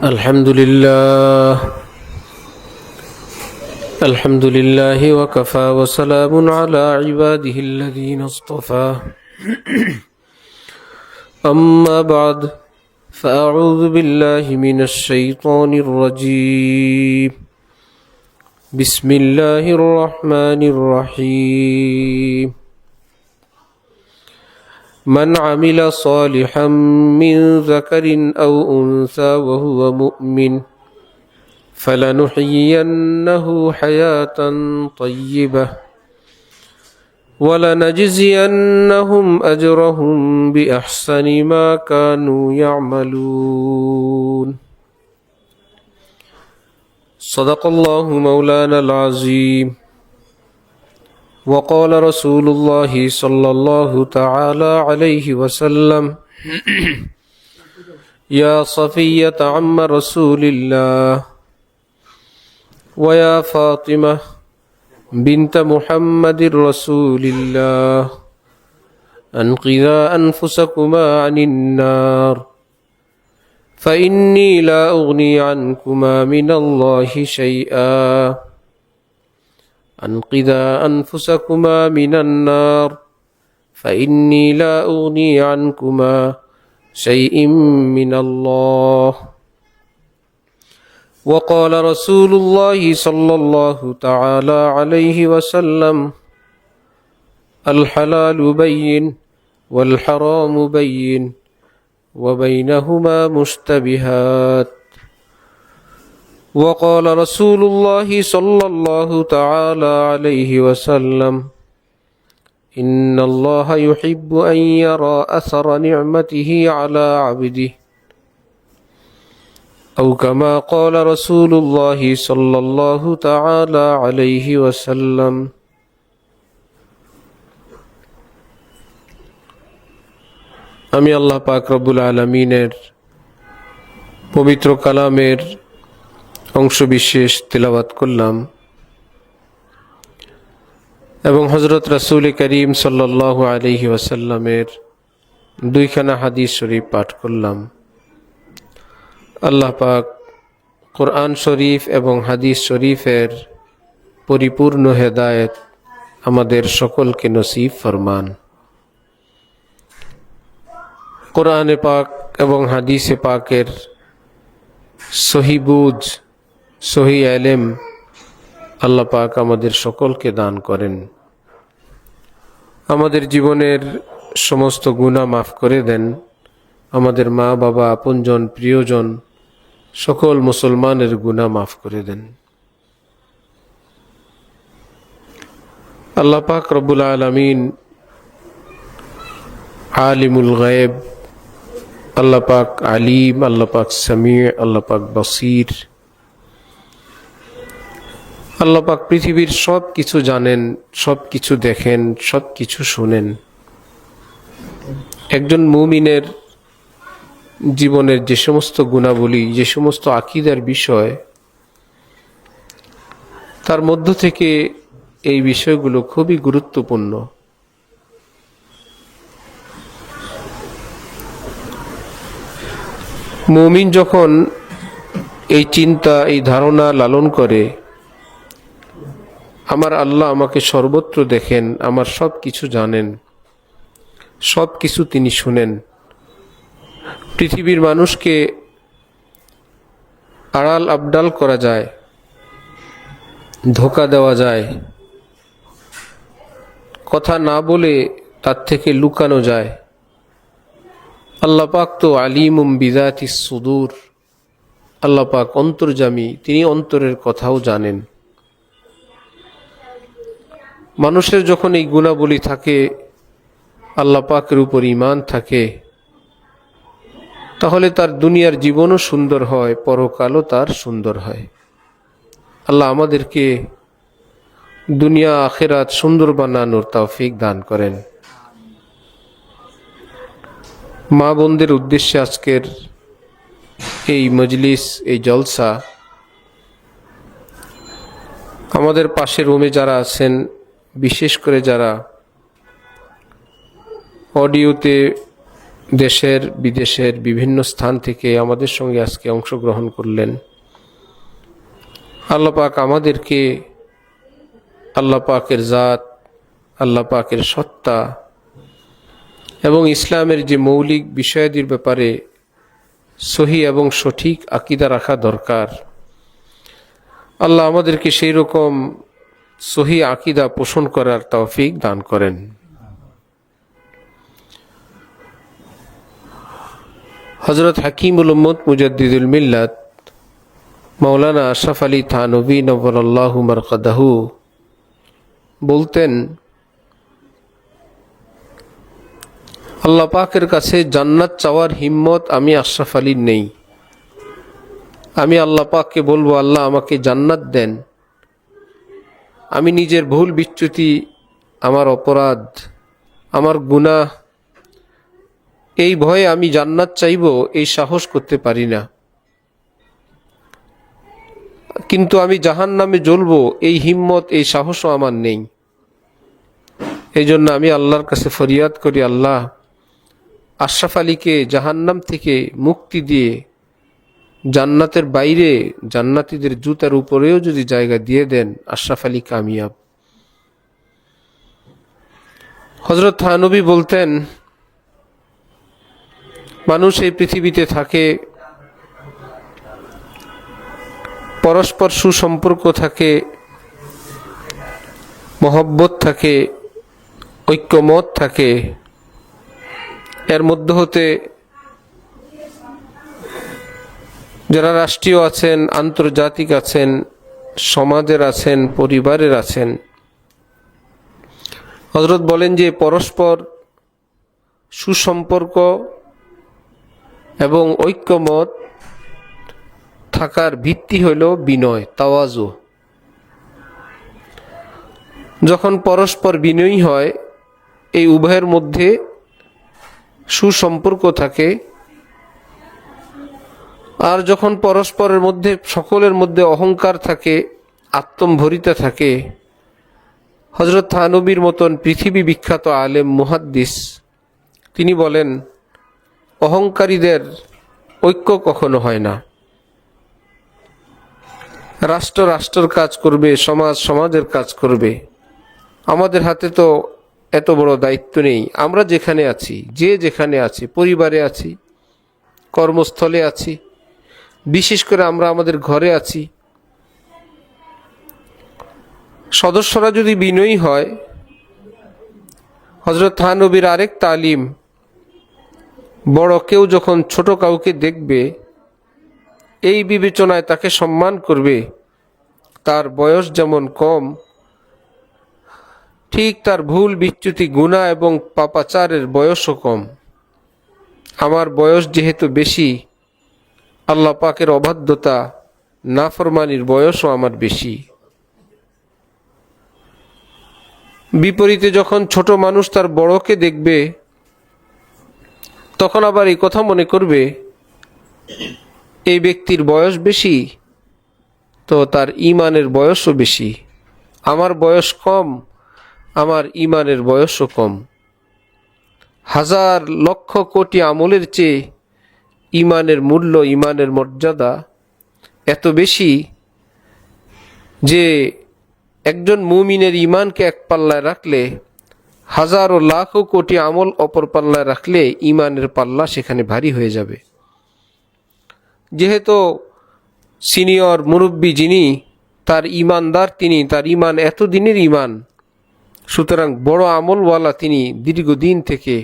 الحمد لله الحمد لله وكفى وسلام على عباده الذين اصطفى أما بعد فأعوذ بالله من الشيطان الرجيم بسم الله الرحمن الرحيم من عمل صالحا من ذكر أو أنثى وهو مؤمن فلنحيينه حياة طيبة ولنجزينهم أجرهم بأحسن ما كانوا يعملون صدق الله مولانا العظيم وقال رسول الله صلى الله تعالى عليه وسلم يا صفية عم رسول الله ويا فاطمة بنت محمد رسول الله أنقذا أنفسكما عن النار فإني لا أغني عنكما من الله شيئا أنقذا أنفسكما من النار فإني لا أغني عنكما شيء من الله وقال رسول الله صلى الله تعالى عليه وسلم الحلال بين والحرام بين وبينهما مشتبهات وقال رسول الله صلى الله تعالى عليه وسلم إن الله يحب أن يرى أثر نعمته على عبده أو كما قال رسول الله صلى الله تعالى عليه وسلم আমি আল্লাহ পাক রব্বুল আলামিনের পবিত্র কালামের অংশ বিশেষ তিলাওয়াত করলাম এবং হযরত রাসূল করিম সাল্লাল্লাহু আলাইহি ওয়াসাল্লামের দুইখানা হাদিস শরীফ পাঠ করলাম। আল্লাহ পাক কোরআন শরীফ এবং হাদিস শরীফের পরিপূর্ণ হেদায়েত আমাদের সকলকে নসিব ফরমান। কোরআনে পাক এবং হাদিসে পাকের সহি বুঝ, সহি ইলম আল্লাহ পাক আমাদের সকলকে দান করেন। আমাদের জীবনের সমস্ত গুনাহ মাফ করে দেন। আমাদের মা বাবা, আপনজন, প্রিয়জন সকল মুসলমানের গুনাহ মাফ করে দেন। আল্লাহ পাক রব্বুল আলামিন আলিমুল গায়ব, আল্লাহ পাক আলিম, আল্লাহ পাক সামি, আল্লাহ পাক বসির। আল্লাহ পাক পৃথিবীর সব কিছু জানেন, সব কিছু দেখেন, সব কিছু শুনেন। একজন মুমিনের জীবনের যে সমস্ত গুণাবলী, যে সমস্ত আকীদার বিষয়, তার মধ্য থেকে এই বিষয়গুলো খুবই গুরুত্বপূর্ণ। মুমিন যখন এই চিন্তা, এই ধারণা লালন করে, আমার আল্লাহ আমাকে সর্বত্র দেখেন, আমার সব কিছু জানেন, সব কিছু তিনি শুনেন, পৃথিবীর মানুষকে আড়াল আবডাল করা যায়, ধোঁকা দেওয়া যায়, কথা না বলে তার থেকে লুকানো যায়। আল্লাহ পাক তো আলিমুম বিযাতিস সুদূর, আল্লাহ পাক অন্তর্যামী, তিনি অন্তরের কথাও জানেন। মানুষের যখন এই গুণাবলী থাকে, আল্লাহ পাকের উপর ঈমান থাকে, তাহলে তার দুনিয়ার জীবনও সুন্দর হয়, পরকালও তার সুন্দর হয়। আল্লাহ আমাদেরকে দুনিয়া আখিরাত সুন্দর বানানোর তৌফিক দান করেন। মা বোনদের উদ্দেশ্যে আজকের এই মজলিস, এই জলসা। আমাদের পাশের রুমে যারা আছেন, বিশেষ করে যারা অডিওতে দেশের বিদেশের বিভিন্ন স্থান থেকে আমাদের সঙ্গে আজকে অংশগ্রহণ করলেন। আল্লাহ পাক আমাদেরকে আল্লাহ পাকের জাত, আল্লাহ পাকের সত্তা এবং ইসলামের যে মৌলিক বিষয়াদির ব্যাপারে সহি এবং সঠিক আকীদা রাখা দরকার, আল্লাহ আমাদেরকে সেই রকম সহি আকীদা পোষণ করার তৌফিক দান করেন। হযরত হাকিমুল উম্মত মুজাদ্দিদুল মিল্লাত মাওলানা আশরাফ আলী থানভী নওয়ারাল্লাহু মারকাদাহু বলতেন, আল্লাহ পাকের কাছে জান্নাত চাওয়ার হিম্মত আমি আশরাফ আলীর নেই। আমি আল্লাহ পাককে বলবো, আল্লাহ আমাকে জান্নাত দেন। আমি নিজের ভুল বিচ্যুতি, আমার অপরাধ, আমার গুনাহ, এই ভয়ে আমি জান্নাত চাইব, এই সাহস করতে পারি না। কিন্তু আমি জাহান্নামে জ্বলবো, এই হিম্মত, এই সাহসও আমার নেই। এই জন্য আমি আল্লাহর কাছে ফরিয়াদ করি, আল্লাহ আশরাফ আলীকে জাহান্নাম থেকে মুক্তি দিয়ে জান্নাতের বাইরে জান্নাতীদের জুতার উপরেও যদি জায়গা দিয়ে দেন, আশরাফ আলী কামিয়াব। হযরত থানভী বলতেন, মানুষ এই পৃথিবীতে থাকে, পরস্পর সুসম্পর্ক থাকে, মহব্বত থাকে, ঐক্যমত থাকে। এর মধ্য হতে যারা রাষ্ট্রীয় আছেন, আন্তর্জাতিক আছেন, সমাজের আছেন, পরিবারের আছেন, হযরত বলেন যে পরস্পর সুসম্পর্ক এবং ঐক্যমত থাকার ভিত্তি হইল বিনয়, তাওয়াজু। যখন পরস্পর বিনয়ী হয়, এই উভয়ের মধ্যে সুসম্পর্ক থাকে। আর যখন পরস্পরের মধ্যে, সকলের মধ্যে অহংকার থাকে, আত্মম্ভরিতা থাকে, হযরত থানভীর মতন পৃথিবী বিখ্যাত আলেম মুহাদ্দিস তিনি বলেন, অহংকারীদের ঐক্য কখনো হয় না। রাষ্ট্র রাষ্ট্রের কাজ করবে, সমাজ সমাজের কাজ করবে। আমাদের হাতে তো এত বড় দায়িত্ব নেই। আমরা যেখানে আছি, যে যেখানে আছি, পরিবারে আছি, কর্মস্থলে আছি, বিশেষ করে আমরা আমাদের ঘরে আছি, সদস্যরা যদি বিনয়ী হয়, হযরত থানভীর আরেক তালিম, বড় কেউ যখন ছোট কাউকে দেখবে, এই বিবেচনায় তাকে সম্মান করবে, তার বয়স যেমন কম, ঠিক তার ভুল বিচ্যুতি, গুনাহ এবং পাপাচারের বয়সও কম। আমার বয়স যেহেতু বেশি, আল্লাহ পাকের অবাধ্যতা, নাফরমানির বয়সও আমার বেশি। বিপরীতে যখন ছোট মানুষ তার বড়কে দেখবে, তখন আবার এই কথা মনে করবে, এই ব্যক্তির বয়স বেশি, তো তার ঈমানের বয়সও বেশি। আমার বয়স কম, আমার ঈমানের বয়সও কম। হাজার লক্ষ কোটি আমলের চেয়ে ঈমানের মূল্য, ঈমানের মর্যাদা এত বেশি যে একজন মুমিনের ঈমানকে এক পাল্লায় রাখলে, হাজারো লাখো কোটি আমল অপর পাল্লায় রাখলে ঈমানের পাল্লা সেখানে ভারী হয়ে যাবে। যেহেতু সিনিয়র মুরব্বী যিনি, তার ঈমানদার তিনি, তার ঈমান এতদিনের ঈমান, সুতরাং বড় আমলওয়ালা তিনি দীর্ঘদিন থেকে।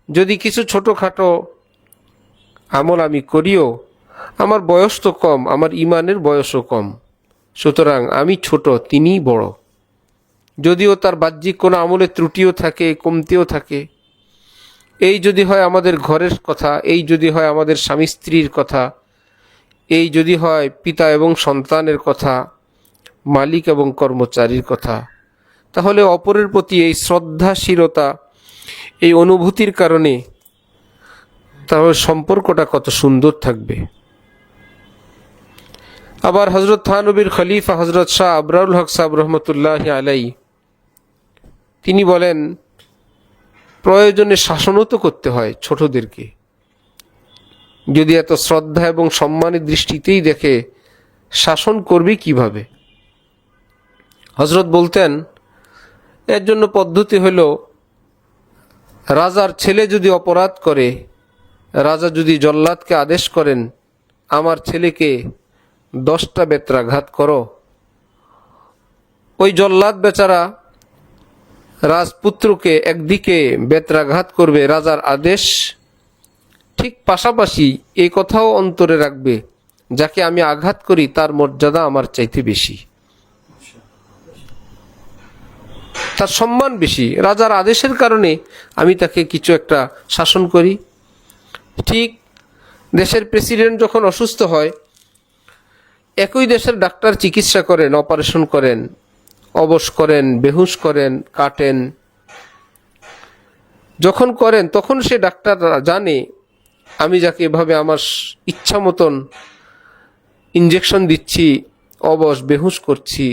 যদি কিছু ছোটোখাটো আমল আমি করিও, আমার বয়স তো কম, আমার ঈমানের বয়সও কম, সুতরাং আমি ছোট, তিনিই বড়। যদিও তার বাহ্যিক কোনো আমলের ত্রুটিও থাকে, কমতিও থাকে। এই যদি হয় আমাদের ঘরের কথা, এই যদি হয় আমাদের স্বামী স্ত্রীর কথা, এই যদি হয় পিতা এবং সন্তানের কথা, মালিক এবং কর্মচারীর কথা, তাহলে অপরের প্রতি এই শ্রদ্ধাশীলতা, এই অনুভূতির কারণে তাহলে সম্পর্কটা কত সুন্দর থাকবে। আবার হযরত থানভীর খলিফা হযরত শাহ আবরারুল হক সাহেব রহমতুল্লাহ আলাই তিনি বলেন, প্রয়োজনে শাসনও তো করতে হয় ছোটদেরকে। যদি এত শ্রদ্ধা এবং সম্মানের দৃষ্টিতেই দেখে, শাসন করবে কিভাবে? হযরত বলতেন, এর জন্য পদ্ধতি হল, রাজার ছেলে যদি অপরাধ করে, রাজা যদি জল্লাদকে আদেশ করেন, আমার ছেলেকে 10টা বেত্রাঘাত করো, ওই জল্লাদ বেচারা রাজপুত্রকে একদিকে বেত্রাঘাত করবে রাজার আদেশ, ঠিক পাশাপাশি এই কথাও অন্তরে রাখবে, যাকে আমি আঘাত করি তার মর্যাদা আমার চাইতে বেশি, তার সম্মান বেশি, রাজার আদেশের কারণে আমি তাকে কিছু একটা শাসন করি। ঠিক দেশের প্রেসিডেন্ট যখন অসুস্থ হয়, একই দেশের ডাক্তার চিকিৎসা করেন, অপারেশন করেন, অবশ করেন, বেহুশ করেন, কাটেন, যখন করেন তখন সে ডাক্তার জানে আমি যাকে এভাবে আমার ইচ্ছা মতন ইঞ্জেকশন দিচ্ছি, অবশ বেহুশ করছি,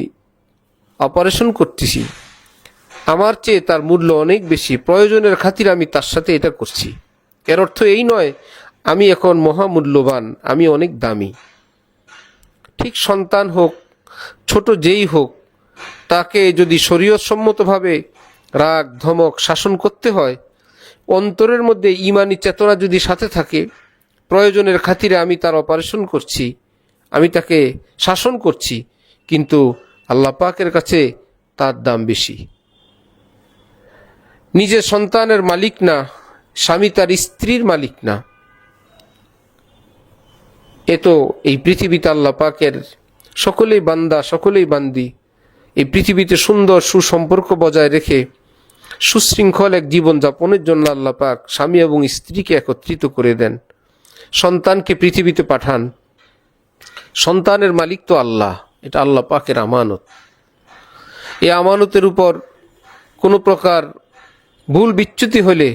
অপারেশন করতেছি, আমার চেয়ে তার মূল্য অনেক বেশি, প্রয়োজনের খাতিরে আমি তার সাথে এটা করছি। এর অর্থ এই নয় আমি এখন মহামূল্যবান, আমি অনেক দামি। ঠিক সন্তান হোক, ছোট যেই হোক, তাকে যদি শরীয়ত সম্মতভাবে রাগ ধমক শাসন করতে হয়, অন্তরের মধ্যে ঈমানি চেতনা যদি সাথে থাকে, প্রয়োজনের খাতিরে আমি তার অপারেশন করছি, আমি তাকে শাসন করছি, কিন্তু আল্লাহ পাকের কাছে তার দাম বেশি। নিজের সন্তানের মালিক না, স্বামী তার স্ত্রীর মালিক না। এ তো এই পৃথিবীতে আল্লাহ পাকের সকলেই বান্দা, সকলেই বান্দি। এই পৃথিবীতে সুন্দর সুসম্পর্ক বজায় রেখে সুশৃঙ্খল এক জীবন যাপনের জন্য আল্লাহ পাক স্বামী এবং স্ত্রীকে একত্রিত করে দেন, সন্তানকে পৃথিবীতে পাঠান। সন্তানের মালিক তো আল্লাহ, এটা আল্লাহ পাকের আমানত। এই আমানতের উপর কোনো প্রকার ভুল বিচ্যুতি হলে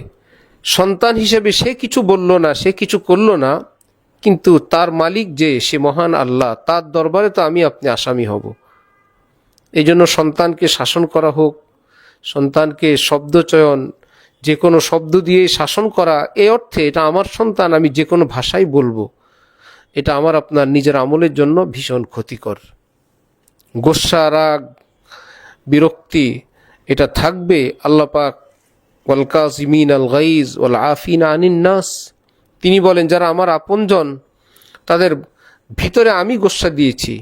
সন্তান হিসেবে সে কিছু বলল না, সে কিছু করল না, কিন্তু তার মালিক যে সে মহান আল্লাহ, তার দরবারে তো আমি আপনি আসামি হব। এই জন্য সন্তানকে শাসন করা হোক, সন্তানকে শব্দ চয়ন, যে কোনো শব্দ দিয়ে শাসন করা, এই অর্থে এটা আমার সন্তান, আমি যে কোনো ভাষাই বলবো, এটা আমার আপনার নিজের আমলের জন্য ভীষণ ক্ষতিকর। গোসা, রাগ, বিরক্তি এটা থাকবে। আল্লাহ পাক ওয়াল কাযিমিন আল গাইজ ওয়াল আফিনা আনিন নাস, তিনি বলেন যারা আমার আপনজন তাদের ভিতরে আমি গোসা দিয়েছি,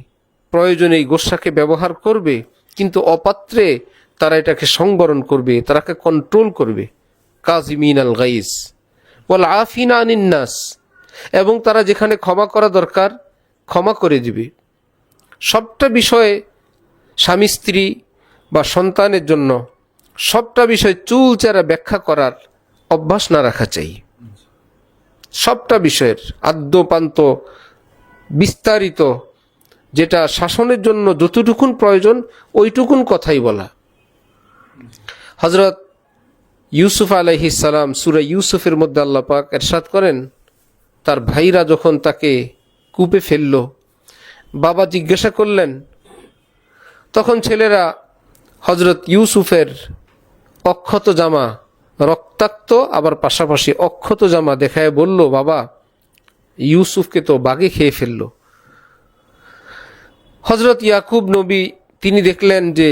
প্রয়োজনে এই গোসাকে ব্যবহার করবে, কিন্তু অপাত্রে তারা এটাকে সংবরণ করবে, তারাকে কন্ট্রোল করবে। কাযিমিন আল গাইজ ওয়াল আফিনা আনিন নাস, এবং তারা যেখানে ক্ষমা করা দরকার ক্ষমা করে দিবে। সবটা বিষয়ে স্বামী স্ত্রী বা সন্তানের জন্য সবটা বিষয় চুলচেরা ব্যাখ্যা করার অভ্যাস না রাখা চাই। সবটা বিষয়ের আদ্যপান্ত বিস্তারিত, যেটা শাসনের জন্য যতটুকুন প্রয়োজন ওইটুকুন কথাই বলা। হযরত ইউসুফ আলাইহিস সালাম সূরা ইউসুফের মধ্যে আল্লাহ পাক ইরশাদ করেন, তার ভাইরা যখন তাকে কূপে ফেলল, বাবা জিজ্ঞাসা করলেন, তখন ছেলেরা হযরত ইউসুফের অক্ষত জামা, রক্তাক্ত আবার পাশাপাশি অক্ষত জামা দেখায় বলল, বাবা ইউসুফকে তো বাঘে খেয়ে ফেলল। হযরত ইয়াকুব নবী তিনি দেখলেন যে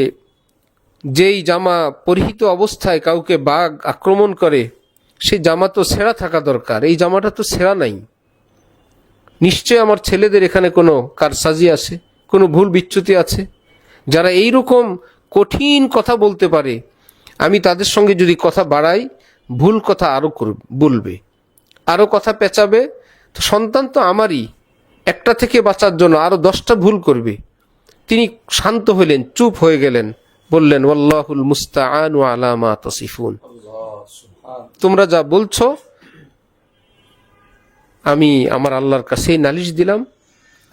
যেই জামা পরিহিত অবস্থায় কাউকে বাঘ আক্রমণ করে, সেই জামা তো ছেঁড়া থাকা দরকার, এই জামাটা তো ছেঁড়া নাই। নিশ্চয় আমার ছেলেদের এখানে কোনো কারসাজি আছে, কোনো ভুল বিচ্যুতি আছে। যারা এই রকম কঠিন কথা বলতে পারে, আমি তাদের সঙ্গে যদি কথা বাড়াই, ভুল কথা আরও বলবে, আরও কথা পেঁচাবে, তো সন্তান তো আমারই, একটা থেকে বাঁচার জন্য আরও 10টা ভুল করবে। তিনি শান্ত হলেন, চুপ হয়ে গেলেন, বললেন, ওয়াল্লাহুল মুস্তাআনু আলা মা তাসিফুন, তোমরা যা বলছো আমি আমার আল্লাহর কাছেই নালিশ দিলাম,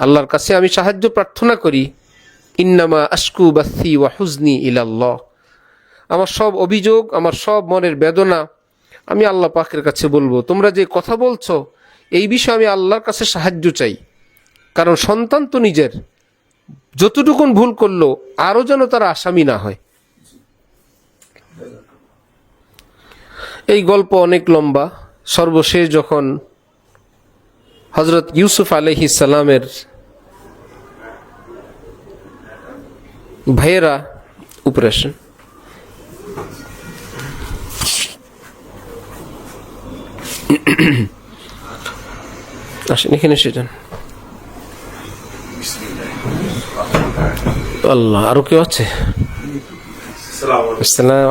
আল্লাহর কাছে আমি সাহায্য প্রার্থনা করি। ইন্নামা আশকু বাসি ওয়া হুজনি ইলাল্লাহ, আমার সব অভিযোগ, আমার সব মনের বেদনা আমি আল্লাহ পাকের কাছে বলবো। তোমরা যে কথা বলছো এই বিষয়ে আমি আল্লাহর কাছে সাহায্য চাই, কারণ সন্তান তো নিজের, যতটুকুন ভুল করলো আরও যেন তারা আসামি না হয়। এই গল্প অনেক লম্বা। সর্বশেষ যখন হযরত ইউসুফ আলাইহিস সালামের ভাইয়েরা অপারেশন আসেন এখানে সেজন আল্লাহ, আরো কেউ আছে?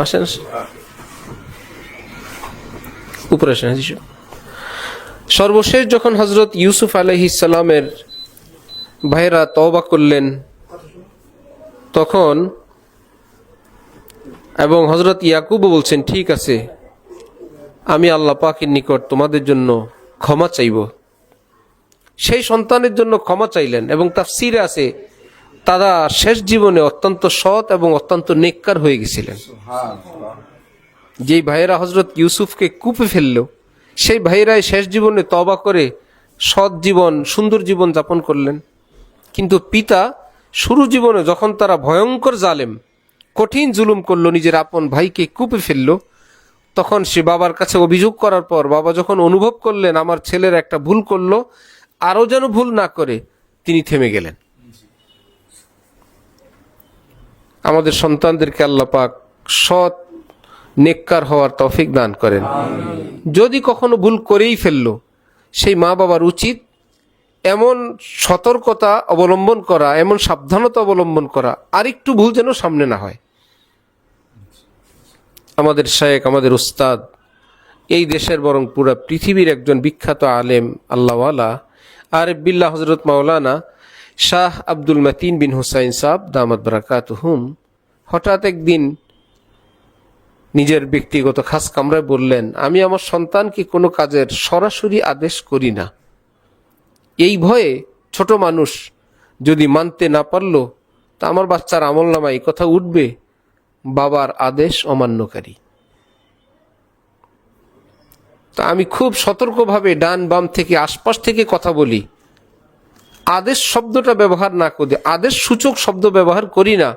আসেন উপরে আসেন। সর্বশেষ যখন হযরত ইউসুফ আলাইহিস সালামের ভাইয়েরা তওবা করলেন তখন, এবং হযরত ইয়াকুবও বলছেন ঠিক আছে আমি আল্লাহ পাকের নিকট তোমাদের জন্য ক্ষমা চাইব, সেই সন্তানের জন্য ক্ষমা চাইলেন। এবং তাফসীরে আছে তারা শেষ জীবনে অত্যন্ত সৎ এবং অত্যন্ত নেককার হয়ে গেছিলেন। যেই ভাইয়েরা হযরত ইউসুফকে কূপে ফেলল, সেই ভাইয়েরাই শেষ জীবনে তওবা করে সৎ জীবন, সুন্দর জীবন যাপন করলেন। কিন্তু পিতা শুরু জীবনে যখন তারা ভয়ঙ্কর জালেম, কঠিন জুলুম করলো, নিজের আপন ভাইকে কূপে ফেললো, তখন সে বাবার কাছে অভিযোগ করার পর বাবা যখন অনুভব করলেন আমার ছেলের একটা ভুল করলো, আরও যেন ভুল না করে, তিনি থেমে গেলেন। আমাদের সন্তানদেরকে আল্লাহ পাক সৎ নেককার হওয়ার তৌফিক দান করেন। যদি কখনো ভুল করেই ফেললো, সেই মা বাবার উচিত এমন সতর্কতা অবলম্বন করা, এমন সাবধানতা অবলম্বন করা, আরেকটু ভুল যেন সামনে না হয়। আমাদের শায়েখ, আমাদের উস্তাদ, এই দেশের বরং পুরা পৃথিবীর একজন বিখ্যাত আলেম আল্লাহওয়ালা আরিফ বিল্লাহ হযরত মাওলানা শাহ আব্দুল মতিন বিন হুসাইন সাহেব দামাত বারাকাতুহুম হঠাৎ একদিন নিজের ব্যক্তিগত খাস কামরায় বললেন, আমি আমার সন্তানকে কোনো কাজের সরাসরি আদেশ করি না, এই ভয়ে ছোট মানুষ যদি মানতে না পারলো তা আমার বাচ্চার আমলনামায় এই কথা উঠবে বাবার আদেশ অমান্যকারী। তা আমি খুব সতর্কভাবে ডান বাম থেকে আশপাশ থেকে কথা বলি, আদেশ শব্দটা ব্যবহার না করে আদেশ সূচক শব্দ ব্যবহার করি না,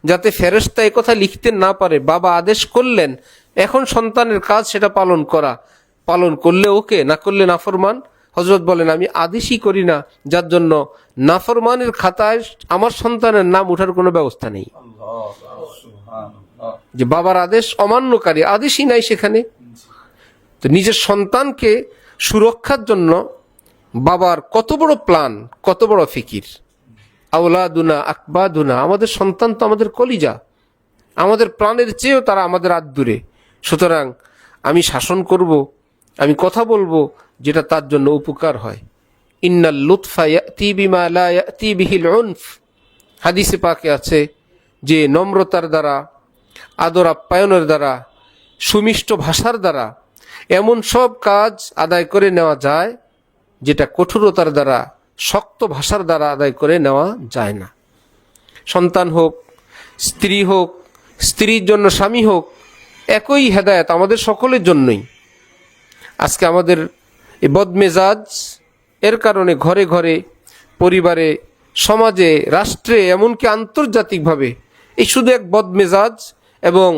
যাতে ফেরেশতা এ কথা লিখতে না পারে বাবা আদেশ করলেন, এখন সন্তানের কাজ সেটা পালন করা, পালন করলে ওকে, না করলে নাফরমান। হযরত বলেন আমি আদেশই করি না, যার জন্য নাফরমানের খাতায় আমার সন্তানের নাম ওঠার কোনো ব্যবস্থা নেই। যে বাবার আদেশ অমান্যকারী, আদেশই নাই সেখানে। তো নিজের সন্তানকে সুরক্ষার জন্য বাবার কত বড় প্ল্যান, কত বড় ফিকির। আওলাদুনা আকবাদুনা, আমাদের সন্তান তো আমাদের কলিজা, আমাদের প্রাণের চেয়েও তারা আমাদের আদুরে। সুতরাং আমি শাসন করব, আমি কথা বলবো যেটা তার জন্য উপকার হয়। ইন্নাল লুৎফা ইয়াতি বিমা লা ইয়াতি বিহিল উনফ, হাদিসে পাকে আছে যে নম্রতার দ্বারা, আদর আপ্যায়নের দ্বারা, সুমিষ্ট ভাষার দ্বারা এমন সব কাজ আদায় করে নেওয়া যায় যেটা কঠোরতার দ্বারা, শক্ত ভাষার দ্বারা আদায় করে নেওয়া যায় না। সন্তান হোক, স্ত্রী হোক, স্ত্রীর জন্য স্বামী হোক, একই হেদায়েত আমাদের সকলের জন্যই। আজকে আমাদের এই বদমেজাজ এর কারণে ঘরে ঘরে, পরিবারে, সমাজে, রাষ্ট্রে, এমনকি আন্তর্জাতিকভাবে এই শুধু এক বদমেজাজ এবং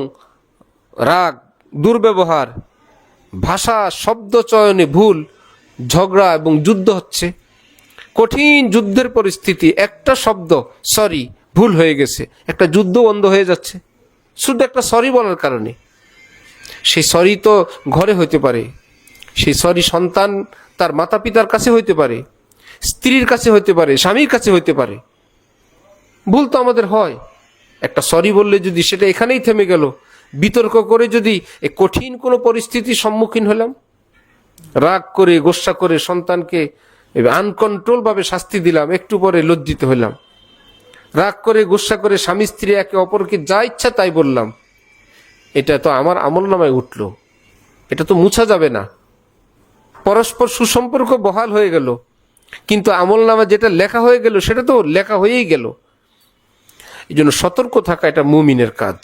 রাগ, দুর্ব্যবহার, ভাষা, শব্দ চয়নে ভুল, ঝগড়া এবং যুদ্ধ হচ্ছে। কঠিন যুদ্ধের পরিস্থিতি, একটা শব্দ সরি ভুল হয়ে গেছে, একটা যুদ্ধ বন্ধ হয়ে যাচ্ছে শুধু একটা সরি বলার কারণে। সেই সরি তো ঘরে হইতে পারে, সেই সরি সন্তান তার মাতা পিতার কাছে হইতে পারে, স্ত্রীর কাছে হইতে পারে, স্বামীর কাছে হইতে পারে। ভুল তো আমাদের হয়। একটা সরি বললে যদি সেটা এখানেই থেমে গেল, বিতর্ক করে যদি এই কঠিন কোনো পরিস্থিতির সম্মুখীন হলাম, রাগ করে গোসা করে সন্তানকে আনকন্ট্রোল ভাবে শাস্তি দিলাম, একটু পরে লজ্জিত হলাম, রাগ করে গোসা করে স্বামী স্ত্রী একে অপরকে যা ইচ্ছা তাই বললাম, এটা তো আমার আমলনামায় উঠল, এটা তো মুছা যাবে না। পরস্পর সুসম্পর্ক বহাল হয়ে গেল, কিন্তু আমলনামা যেটা লেখা হয়ে গেল সেটা তো লেখা হয়েই গেল। এই জন্য সতর্ক থাকা এটা মুমিনের কাজ,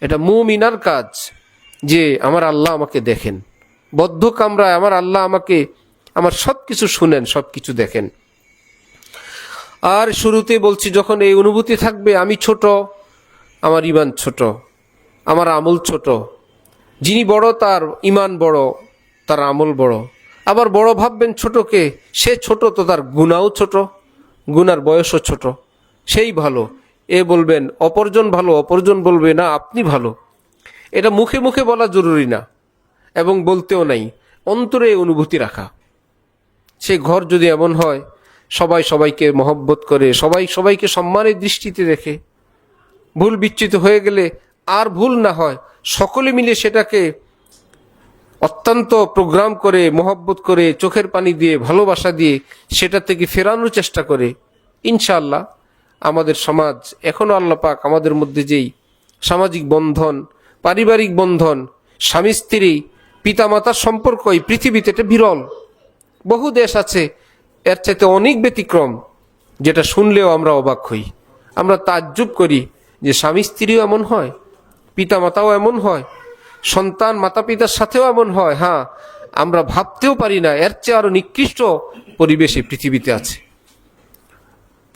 এটা মুমিনার কাজ। যে আমার আল্লাহ আমাকে দেখেন, বদ্ধ কামরায় আমার আল্লাহ আমাকে, আমার সব কিছু শুনেন, সব কিছু দেখেন। আর শুরুতে বলছি, যখন এই অনুভূতি থাকবে আমি ছোট, আমার ঈমান ছোট, আমার আমল ছোট, যিনি বড় তার ঈমান বড়, তার আমল বড়। আবার বড় ভাববেন ছোটকে, সে ছোট তো তার গুনাহও ছোট, গুনার বয়সও ছোট, সেই ভালো। এ বলবেন অপরজন ভালো, অপরজন বলবে না আপনি ভালো। এটা মুখে মুখে বলা জরুরি না এবং বলতেও নাই, অন্তরে অনুভূতি রাখা। সে ঘর যদি এমন হয় সবাই সবাইকে মহব্বত করে, সবাই সবাইকে সম্মানের দৃষ্টিতে দেখে, ভুল বিচ্যুত হয়ে গেলে আর ভুল না হয়, সকলে মিলে সেটাকে অত্যন্ত প্রোগ্রাম করে, মহব্বত করে, চোখের পানি দিয়ে, ভালোবাসা দিয়ে সেটা থেকে ফেরানোর চেষ্টা করে, ইনশাআল্লাহ আমাদের সমাজ এখনও আল্লাহ পাক আমাদের মধ্যে যেই সামাজিক বন্ধন, পারিবারিক বন্ধন, স্বামী স্ত্রী, পিতামাতার সম্পর্ক এই পৃথিবীতে এটা বিরল। বহু দেশ আছে এর চাইতে অনেক ব্যতিক্রম, যেটা শুনলেও আমরা অবাক হই। আমরা তাজ্জুব করি যে স্বামী স্ত্রীও এমন হয়, পিতামাতাও এমন হয়, সন্তান মাতা পিতার সাথেও এমন হয়। হ্যাঁ, আমরা ভাবতেও পারি না এর চেয়ে আরো নিকৃষ্ট পরিবেশে পৃথিবীতে আছে।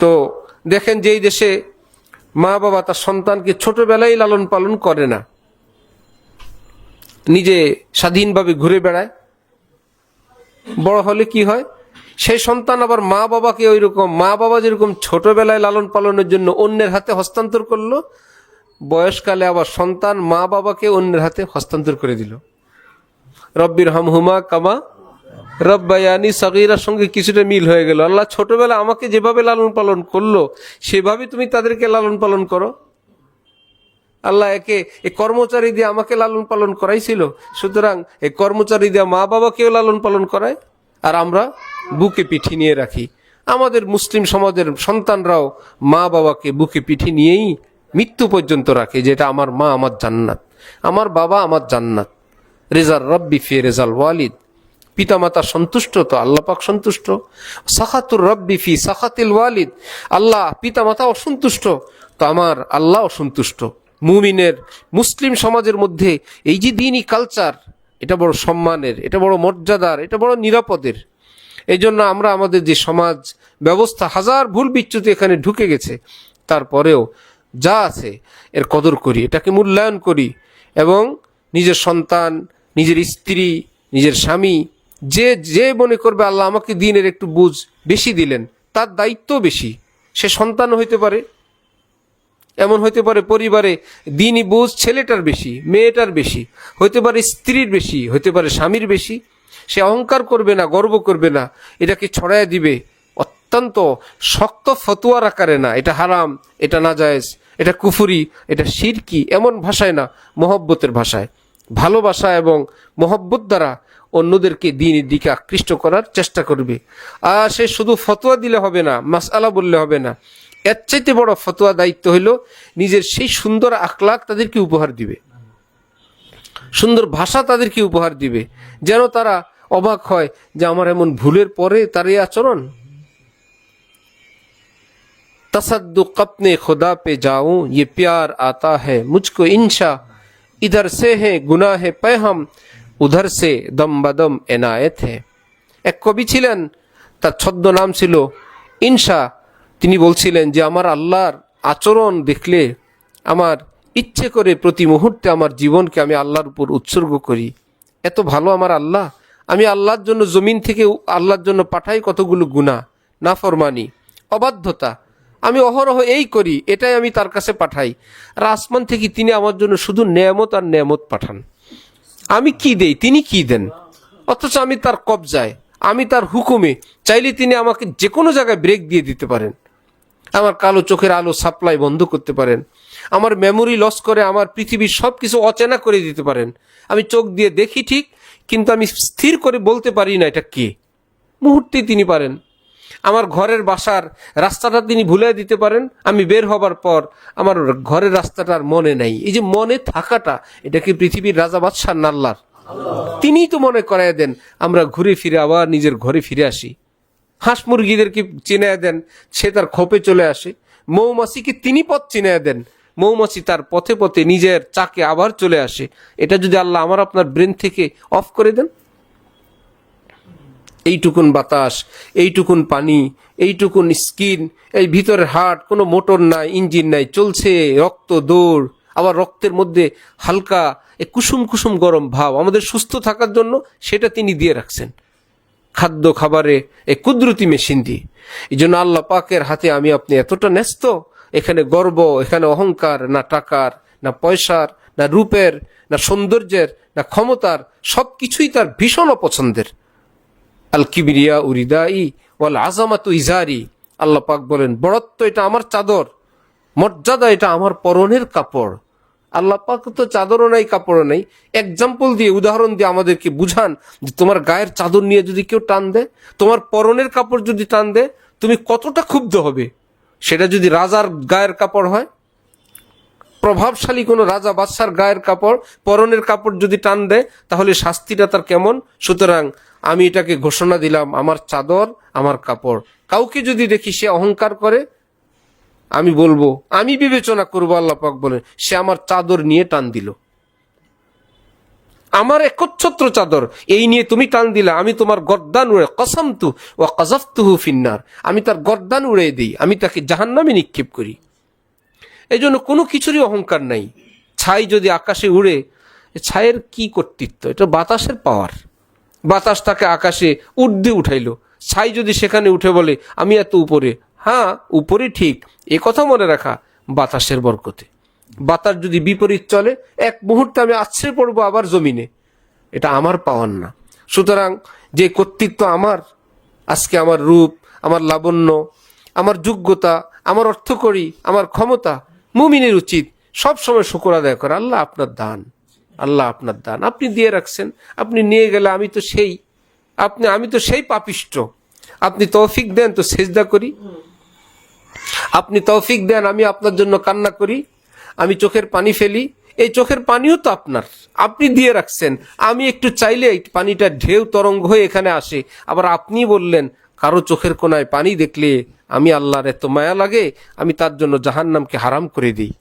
তো দেখেন, যেই দেশে মা বাবা তার সন্তানকে ছোটবেলায় লালন পালন করে না, নিজে স্বাধীনভাবে ঘুরে বেড়ায়, বড় হলে কি হয়, সেই সন্তান আবার মা বাবাকে ওই রকম, মা বাবা যেরকম ছোটবেলায় লালন পালনের জন্য অন্যের হাতে হস্তান্তর করলো, বয়সকালে আবার সন্তান মা বাবাকে অন্যের হাতে হস্তান্তর করে দিল। রব্বির হামহুমা কামা রব্বায়ানি সগীরার সঙ্গে কিছুটা মিল হয়ে গেল। আল্লাহ ছোটবেলা আমাকে যেভাবে লালন পালন করলো সেভাবে তুমি তাদেরকে লালন পালন করো। আল্লাহ একে এই কর্মচারী দিয়ে আমাকে লালন পালন করাইছিল, সুতরাং এই কর্মচারী দিয়ে মা বাবাকেও লালন পালন করায়। আর আমরা বুকে পিঠি নিয়ে রাখি। আমাদের মুসলিম সমাজের সন্তানরাও মা বাবাকে বুকে পিঠি নিয়েই মৃত্যু পর্যন্ত রাখে, যেটা আমার মা আমার জান্নাত, আমার বাবা আমার জান্নাত। রেজার রব্বি ফি রেজাল ওয়ালিদ, পিতামাতা সন্তুষ্ট তো আল্লাহ পাক সন্তুষ্ট। সাখাতুর রব্বি ফি সাখাতিল ওয়ালিদ, আল্লাহ পিতামাতা অসন্তুষ্ট তো আমার আল্লাহ অসন্তুষ্ট। মুমিনের, মুসলিম সমাজের মধ্যে এই যে দ্বীনি কালচার, এটা বড় সম্মানের, এটা বড় মর্যাদার, এটা বড় নিরাপদের। এই জন্য আমরা আমাদের যে সমাজ ব্যবস্থা, হাজার ভুল বিচ্যুতি এখানে ঢুকে গেছে, তারপরেও যা আছে এর কদর করি, এটাকে মূল্যায়ন করি এবং নিজের সন্তান, নিজের স্ত্রী, নিজের স্বামী, যে যে মনে করবে আল্লাহ আমাকে দ্বীনের একটু বুঝ বেশি দিলেন, তার দায়িত্ব বেশি। সে সন্তান হইতে পারে, এমন হইতে পারে পরিবারে দ্বীনি বুঝ ছেলেটার বেশি, মেয়েটার বেশি, হইতে পারে স্ত্রীর বেশি, হইতে পারে স্বামীর বেশি। সে অহংকার করবে না, গর্ব করবে না, এটাকে ছড়ায় দিবে অত্যন্ত শক্ত ফতোয়ার আকারে না, এটা হারাম, এটা নাজায়েজ, এটা কুফরি, এটা শিরকি, এমন ভাষায় না, মহব্বতের ভাষায়, ভালোবাসা এবং মহব্বত দ্বারা অন্যদেরকে দ্বীনের দিকে আকৃষ্ট করার চেষ্টা করবে। আর সে শুধু ফতোয়া দিলে হবে না, মাসআলা বললে হবে না, এর চাইতে বড় ফতোয়া দায়িত্ব হইল নিজের সেই সুন্দর আখলাক তাদেরকে উপহার দিবে, সুন্দর ভাষা তাদেরকে উপহার দিবে, যেন তারা অবাক হয় যে আমার এমন ভুলের পরে তার এই আচরণ। तसद्दुक़ अपने खुदा पे जाऊं ये प्यार आता है मुझको इंशा इधर से है गुनाह पैहम उधर से दम बदम एनायत है। এক কবি ছিলেন, তার ছদ্মনাম ছিল ইনশা। তিনি বলছিলেন যে আমার আল্লাহর আচরণ দেখলে আমার ইচ্ছে করে প্রতি মুহূর্তে আমার জীবনকে আমি আল্লাহর উপর উৎসর্গ করি। এত ভালো আমার আল্লাহ, আমি আল্লাহর জন্য জমিন থেকে আল্লাহর জন্য পাঠাই কতগুলো গুনাহ, নাফরমানি, অবাধ্যতা, আমি অহরহ এই করি, এটাই আমি তার কাছে পাঠাই। আর আসমান থেকে তিনি আমার জন্য শুধু নেয়ামত আর নেয়ামত পাঠান। আমি কি দেই, তিনি কি দেন, অথচ আমি তার কবজায়, আমি তার হুকুমে। চাইলে তিনি আমাকে যে কোনো জায়গায় ব্রেক দিয়ে দিতে পারেন, আমার কালো চোখের আলো সাপ্লাই বন্ধ করতে পারেন, আমার মেমোরি লস করে আমার পৃথিবীর সব কিছু অচেনা করে দিতে পারেন। আমি চোখ দিয়ে দেখি ঠিক, কিন্তু আমি স্থির করে বলতে পারি না এটা কে। মুহূর্তেই তিনি পারেন। আমার ঘরের বাসার রাস্তাটা তিনি ভুলে দিতে পারেন, আমি বের হবার পর আমার ঘরের রাস্তাটার মনে নাই। এই যে মনে থাকাটা, এটা কি পৃথিবীর রাজা বাদশাহ আল্লাহর? তিনিই তো মনে করায় দেন, আমরা ঘুরে ফিরে আবার নিজের ঘরে ফিরে আসি। হাঁস মুরগিদেরকে চিনায় দেন, সে তার খোপে চলে আসে। মৌমাছিকে তিনি পথ চিনায় দেন, মৌমাছি তার পথে পথে নিজের চাকে আবার চলে আসে। এটা যদি আল্লাহ আমার আপনার ব্রেন থেকে অফ করে দেন, এইটুকুন বাতাস, এইটুকুন পানি, এইটুকুন স্কিন, এই ভিতরের হার্ট, কোনো মোটর নাই, ইঞ্জিন নাই, চলছে রক্ত দৌড়, আবার রক্তের মধ্যে হালকা কুসুম কুসুম গরম ভাব আমাদের সুস্থ থাকার জন্য, সেটা তিনি দিয়ে রাখছেন খাদ্য খাবারে এই কুদরতি মেশিন দিয়ে। এই জন্য আল্লাহ পাকের হাতে আমি আপনি এতটা ন্যস্ত, এখানে গর্ব, এখানে অহংকার, না টাকার, না পয়সার, না রূপের, না সৌন্দর্যের, না ক্ষমতার, সব কিছুই তার ভীষণ অপছন্দের। আল কিবরিয়া উরিদাই ওয়াল আযামাতু ইজারি, আল্লাহ পাক বলেন বড়ত্ব এটা আমার চাদর, মর্যাদা এটা আমার পরনের কাপড়। আল্লাহ পাক তো চাদরও নাই কাপড়ও নাই, এক্সাম্পল দিয়ে, উদাহরণ দিয়ে আমাদেরকে বুঝান যে তোমার গায়ের চাদর নিয়ে যদি কেউ টান দেয়, তোমার পরনের কাপড় যদি টান দেয়, তুমি কতটা ক্ষুব্ধ হবে। সেটা যদি রাজার গায়ের কাপড় হয়, প্রভাবশালী কোনো রাজা বাদশার গায়ের কাপড়, পরনের কাপড় যদি টান দেয়, তাহলে শাস্তিটা তার কেমন। সুতরাং আমি এটাকে ঘোষণা দিলাম, আমার চাদর আমার কাপড়। কাউকে যদি দেখি সে অহংকার করে, আমি বলবো, আমি বিবেচনা করবো, আল্লাহ পাক বলেন সে আমার চাদর নিয়ে টান দিল, আমার একচ্ছত্র চাদর এই নিয়ে তুমি টান দিলা, আমি তোমার গর্দান উড়ে কসমতু ওয়া কাযাফতুহু ফিন্নার, আমি তার গর্দান উড়িয়ে দিই, আমি তাকে জাহান্নামে নিক্ষেপ করি। এই জন্য কোনো কিছুরই অহংকার নাই। ছাই যদি আকাশে উড়ে, ছায়ের কি কর্তৃত্ব? এটা বাতাসের পাওয়ার। বাতাস তাকে আকাশে ঊর্ধ্বে উঠাইলো, ছাই যদি সেখানে উঠে বলে আমি এত উপরে, হ্যাঁ উপরে ঠিক, এ কথা মনে রাখা বাতাসের বরকতে। বাতাস যদি বিপরীত চলে, এক মুহূর্তে আমি আছড়ে পড়বো আবার জমিনে, এটা আমার পাওয়ার না। সুতরাং যে কর্তৃত্ব আমার, আজকে আমার রূপ, আমার লাবণ্য, আমার যোগ্যতা, আমার অর্থকড়ি, আমার ক্ষমতা, মুমিনের উচিত সব সময় শুকর আদায় করা। আল্লাহ আপনার দান, আল্লাহ আপনার দান, আপনি দিয়ে রাখছেন, আপনি নিয়ে গেলে আমি তো সেই, আমি তো সেই পাপিষ্ট। আপনি তৌফিক দেন তো সেজদা করি, আপনি তৌফিক দেন আমি আপনার জন্য কান্না করি, আমি চোখের পানি ফেলি, এই চোখের পানিও তো আপনার, আপনি দিয়ে রাখছেন। আমি একটু চাইলে এই পানিটা ঢেউ তরঙ্গ হয়ে এখানে আসে। আবার আপনি বললেন কারো চোখের কোনায় পানি দেখলে আমি আল্লাহর এত মায়া লাগে, আমি তার জন্য জাহান্নামকে হারাম করে দিই।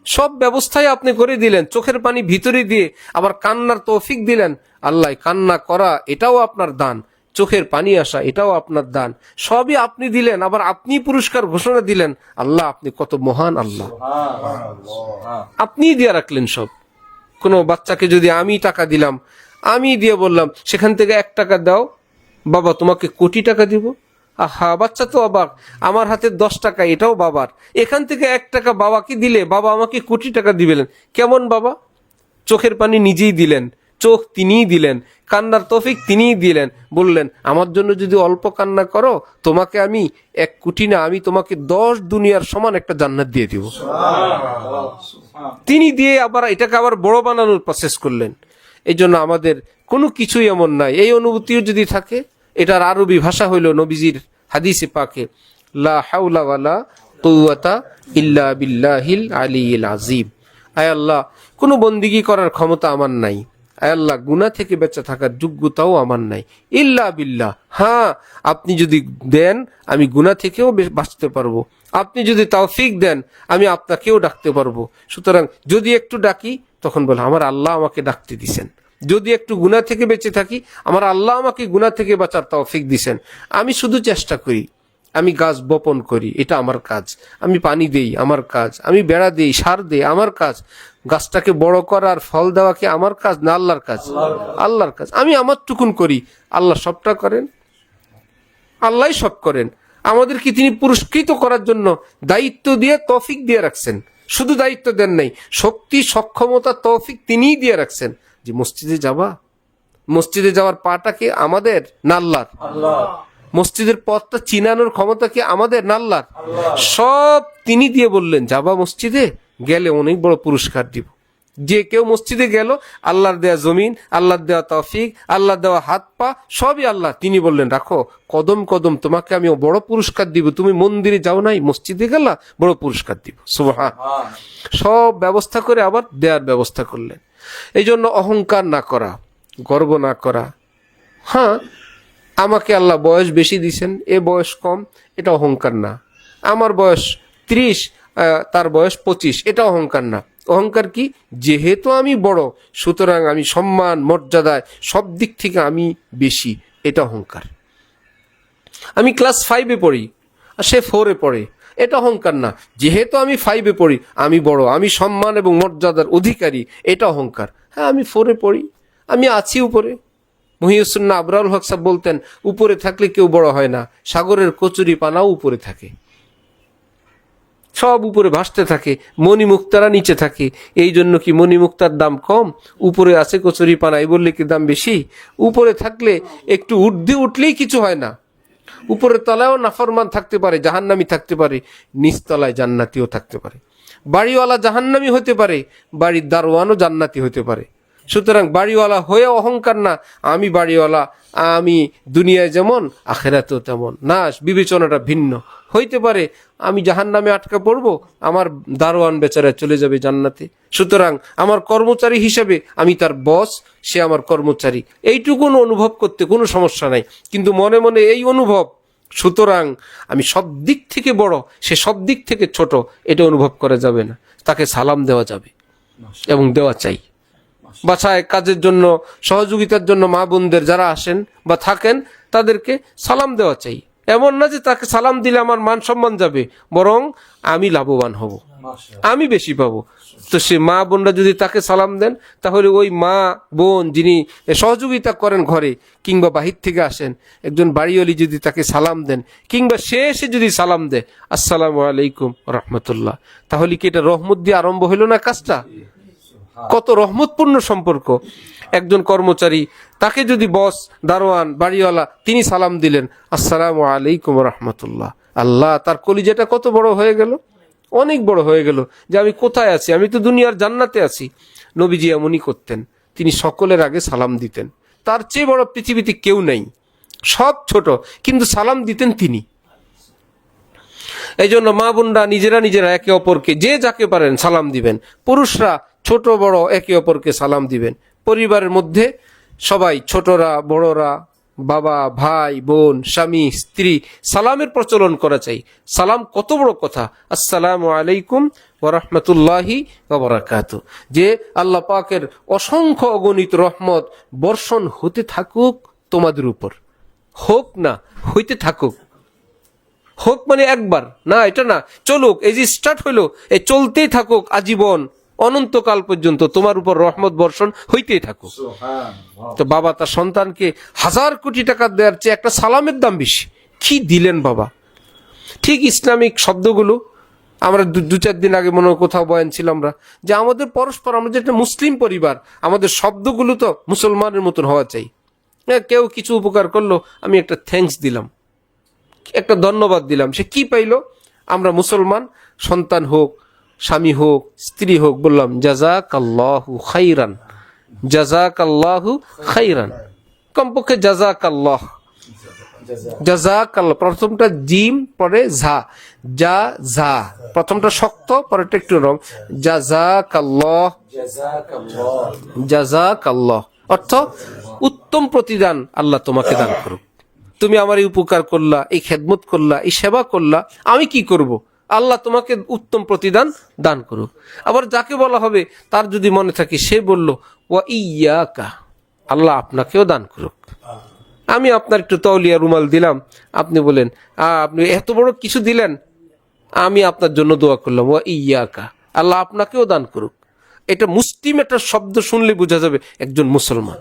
সব ব্যবস্থাই আপনি করে দিলেন, চোখের পানি ভিতরে দিয়ে আবার কান্নার তৌফিক দিলেন। আল্লাহ কান্না করা এটাও আপনার দান, চোখের পানি আসা এটাও আপনার দান, সবই আপনি দিলেন। আবার আপনি পুরস্কার ঘোষণা দিলেন। আল্লাহ আপনি কত মহান, আল্লাহ আপনি দিয়ে রাখলেন সব। কোনো বাচ্চাকে যদি আমি টাকা দিলাম, আমি দিয়ে বললাম সেখান থেকে 1 টাকা দাও বাবা, তোমাকে কোটি টাকা দিব, আহা বাচ্চা তো অবাক, আমার হাতে 10 টাকা এটাও বাবার, এখান থেকে 1 টাকা বাবাকে দিলে বাবা আমাকে কোটি টাকা দিবেন, কেমন বাবা? চোখের পানি নিজেই দিলেন, চোখ তিনিই দিলেন, কান্নার তৌফিক তিনিই দিলেন। বললেন আমার জন্য যদি অল্প কান্না করো, তোমাকে আমি 1 কোটি না, আমি তোমাকে 10 দুনিয়ার সমান একটা জান্নাত দিয়ে দিব। তিনি দিয়ে আবার এটাকে আবার বড় বানানোর প্রসেস করলেন। এই জন্য আমাদের কোনো কিছুই এমন নাই। এই অনুভূতিও যদি থাকে, এটার আরবি ভাষা হইল নবীজির হাদিসে পাকে, লা হাওলা ওয়ালা কুওয়াতা ইল্লা বিল্লাহিল আলিয়্যিল আযীম। আয় আল্লাহ, কোনো বন্দিগি করার ক্ষমতা আমার নাই, আয় আল্লাহ গুনাহ থেকে বেঁচে থাকার যোগ্যতাও আমার নাই, ইল্লা বিল্লাহ। হ্যাঁ আপনি যদি দেন আমি গুনাহ থেকেও বাঁচতে পারবো, আপনি যদি তৌফিক দেন আমি আপনাকেও ডাকতে পারবো। সুতরাং যদি একটু ডাকি, তখন বলে আমার আল্লাহ আমাকে ডাকতে দিছেন। যদি একটু গুনাহ থেকে বেঁচে থাকি, আমার আল্লাহ আমাকে গুনাহ থেকে বাঁচার তৌফিক দিছেন। আমি শুধু চেষ্টা করি, আমি গাছ বপন করি, এটা আমার কাজ, আমি পানি দেই, আমার কাজ, আমি বেড়া দেই, সার দেই, আমার কাজ। গাছটাকে বড় করার ফল দেওয়া কি আমার কাজ না আল্লাহর কাজ? আল্লাহর কাজ। আমি আমার টুকুন করি, আল্লাহ সবটা করেন, আল্লাহ সব করেন। আমাদের কি তিনি পুরস্কৃত করার জন্য দায়িত্ব দিয়ে তৌফিক দিয়ে রাখছেন, শুধু দায়িত্ব দেন নাই, শক্তি সক্ষমতা তৌফিক তিনিই দিয়ে রাখছেন। যে মসজিদে যাবা, মসজিদে যাওয়ার পাটা কি আমাদের না আল্লাহর? মসজিদের পথটা চিনানোর ক্ষমতা কি আমাদের না আল্লাহর? সব তিনি দিয়ে বললেন যাবা মসজিদে, গেলে অনেক বড় পুরস্কার দিব। যে কেউ মসজিদে গেল, আল্লাহর দেয়া জমিন, আল্লাহর দেওয়া তৌফিক, আল্লাহর দেওয়া হাত পা সবই আল্লাহ। তিনি বললেন রাখো কদম কদম, তোমাকে আমি বড় পুরস্কার দিব। তুমি মন্দিরে যাও নাই, মসজিদে গেলা, বড় পুরস্কার দিব। সুবহান। সব ব্যবস্থা করে আবার দেওয়ার ব্যবস্থা করলেন। এই জন্য অহংকার না করা, গর্ব না করা। হ্যাঁ আমাকে আল্লাহ বয়স বেশি দিছেন, এ বয়স কম, এটা অহংকার না। আমার বয়স 30, তার বয়স 25, এটা অহংকার না। অহংকার কি? যেহেতু আমি বড়, সুতরাং আমি সম্মান মর্যাদায় সব দিক থেকে আমি বেশি, এটা অহংকার। আমি ক্লাস 5-এ পড়ি আর সে 4-এ পড়ে, এটা অহংকার না। যেহেতু আমি 5-এ পড়ি, আমি বড়, আমি সম্মান এবং মর্যাদার অধিকারী, এটা অহংকার। হ্যাঁ, আমি 4-এ পড়ি, আমি আছি উপরে। মহিউসুন্নাহ আবরারুল হক সাহেব বলতেন, উপরে থাকলে কেউ বড় হয় না, সাগরের কচুরি পানাও উপরে থাকে, সব উপরে ভাসতে থাকে, মণিমুক্তারা নিচে থাকে। এই জন্য কি মণিমুক্তার দাম কম? উপরে আছে কচুরি পানা, এই বললে কি দাম বেশি? উপরে থাকলে একটু ঊর্ধ্বে উঠলেই কিছু হয় না। উপরের তলায়ও নাফরমান থাকতে পারে, জাহান্নামী থাকতে পারে, নিচতলায় জান্নাতিও থাকতে পারে। বাড়িওয়ালা জাহান্নামী হতে পারে, বাড়ির দারোয়ানও জান্নাতি হতে পারে। সুতরাং বাড়িওয়ালা হয়ে অহংকার না, আমি বাড়িওয়ালা, আমি দুনিয়ায় যেমন আখেরাতেও তেমন না, বিবেচনাটা ভিন্ন হইতে পারে। আমি জাহান্নামে আটকা পড়বো, আমার দারোয়ান বেচারা চলে যাবে জান্নাতে। সুতরাং আমার কর্মচারী হিসেবে আমি তার বস, সে আমার কর্মচারী, এইটুকুন অনুভব করতে কোনো সমস্যা নাই। কিন্তু মনে মনে এই অনুভব, সুতরাং আমি সব দিক থেকে বড়, সে সব দিক থেকে ছোট, এটা অনুভব করা যাবে না। তাকে সালাম দেওয়া যাবে এবং দেওয়া চাই। বাসায় কাজের জন্য, সহযোগিতার জন্য মা বোনদের যারা আসেন বা থাকেন, তাদেরকে সালাম দেওয়া চাই। এমন না যে তাকে সালাম দিলে আমার মান সম্মান যাবে, বরং আমি লাভবান হব, আমি বেশি পাবো। তো সে মা বোনরা যদি তাকে সালাম দেন, তাহলে ওই মা বোন যিনি সহযোগিতা করেন ঘরে কিংবা বাহির থেকে আসেন, একজন বাড়িওয়ালি যদি তাকে সালাম দেন, কিংবা সে এসে যদি সালাম দেয়, আসসালামু আলাইকুম রহমতুল্লাহ, তাহলে কি এটা রহমত দিয়ে আরম্ভ হইল না কাজটা? কত রহমতপূর্ণ সম্পর্ক। একজন কর্মচারী, তাকে যদি বস, দারোয়ান, বাড়িওয়ালা, তিনি সালাম দিলেন, আসসালামু আলাইকুম রহমতুল্লাহ, আল্লাহ, তার কলিজাটা কত বড় হয়ে গেল, অনেক বড় হয়ে গেল, যে আমি কোথায় আছি, আমি তো দুনিয়ার জান্নাতে আছি। নবীজি এমনই করতেন, তিনি সকলের আগে সালাম দিতেন। তার চেয়ে বড় পৃথিবীতে কেউ নেই, সব ছোট, কিন্তু সালাম দিতেন তিনি। এই জন্য মা বোনরা নিজেরা একে অপরকে যে যাকে পারেন সালাম দিবেন। পুরুষরা ছোট বড় একে অপরকে সালাম দিবেন। পরিবারের মধ্যে সবাই, ছোটরা বড়রা, বাবা ভাই বোন স্বামী স্ত্রী, সালামের প্রচলন করা চাই। সালাম কত বড় কথা। আসসালামু আলাইকুম ওয়া রাহমাতুল্লাহি ওয়া বারাকাতুহু, যে আল্লাহ পাকের অসংখ্য অগণিত রহমত বর্ষণ হতে থাকুক তোমাদের উপর। হোক না, হইতে থাকুক। হোক মানে একবার না, এটা না, চলুক, এই যে স্টার্ট হইলো, এই চলতেই থাকুক আজীবন, অনন্তকাল পর্যন্ত তোমার উপর রহমত বর্ষণ হইতেই থাকুক। তো বাবা তার সন্তানকে 1000 কোটি টাকা দেওয়ার চেয়ে একটা সালামের দাম বেশি। কি দিলেন বাবা! ঠিক ইসলামিক শব্দগুলো আমরা 2-4 দিন আগে মনে কোথাও বয়ান ছিল আমরা, যে আমাদের পরস্পর, আমরা যে একটা মুসলিম পরিবার, আমাদের শব্দগুলো তো মুসলমানের মতন হওয়া চাই। কেউ কিছু উপকার করলো, আমি একটা থ্যাঙ্কস দিলাম, একটা ধন্যবাদ দিলাম, সে কি পাইলো? আমরা মুসলমান, সন্তান হোক, স্বামী হোক, স্ত্রী হোক, বললাম জাযাকাল্লাহু খাইরান, জাযাকাল্লাহু খাইরান, কমপক্ষে জাযাকাল্লাহ, জাযাকাল্লাহ, প্রথমটা জিম পরে ঝা, যা ঝা, প্রথমটা শক্ত পরেরটা একটু নরম, জাযাকাল্লাহ, জাযাকাল্লাহ, অর্থ উত্তম প্রতিদান আল্লাহ তোমাকে দান করুক। তুমি আমার এই উপকার করলা, এই খেদমত করলা, এই সেবা করলা, আমি কি করব? আল্লাহ তোমাকে উত্তম প্রতিদান দান করুক। আবার যাকে বলা হবে, তার যদি মনে থাকে, সে বলল ওয়া ইয়াকা, আল্লাহ আপনাকেও দান করুক। আমি আপনার একটু তওলিয়া রুমাল দিলাম, আপনি বলেন আপনি এত বড় কিছু দিলেন, আমি আপনার জন্য দোয়া করলাম, ওয়া ইয়াকা, আল্লাহ আপনাকেও দান করুক। এটা মুসলিম একটা শব্দ শুনলে বোঝা যাবে একজন মুসলমান।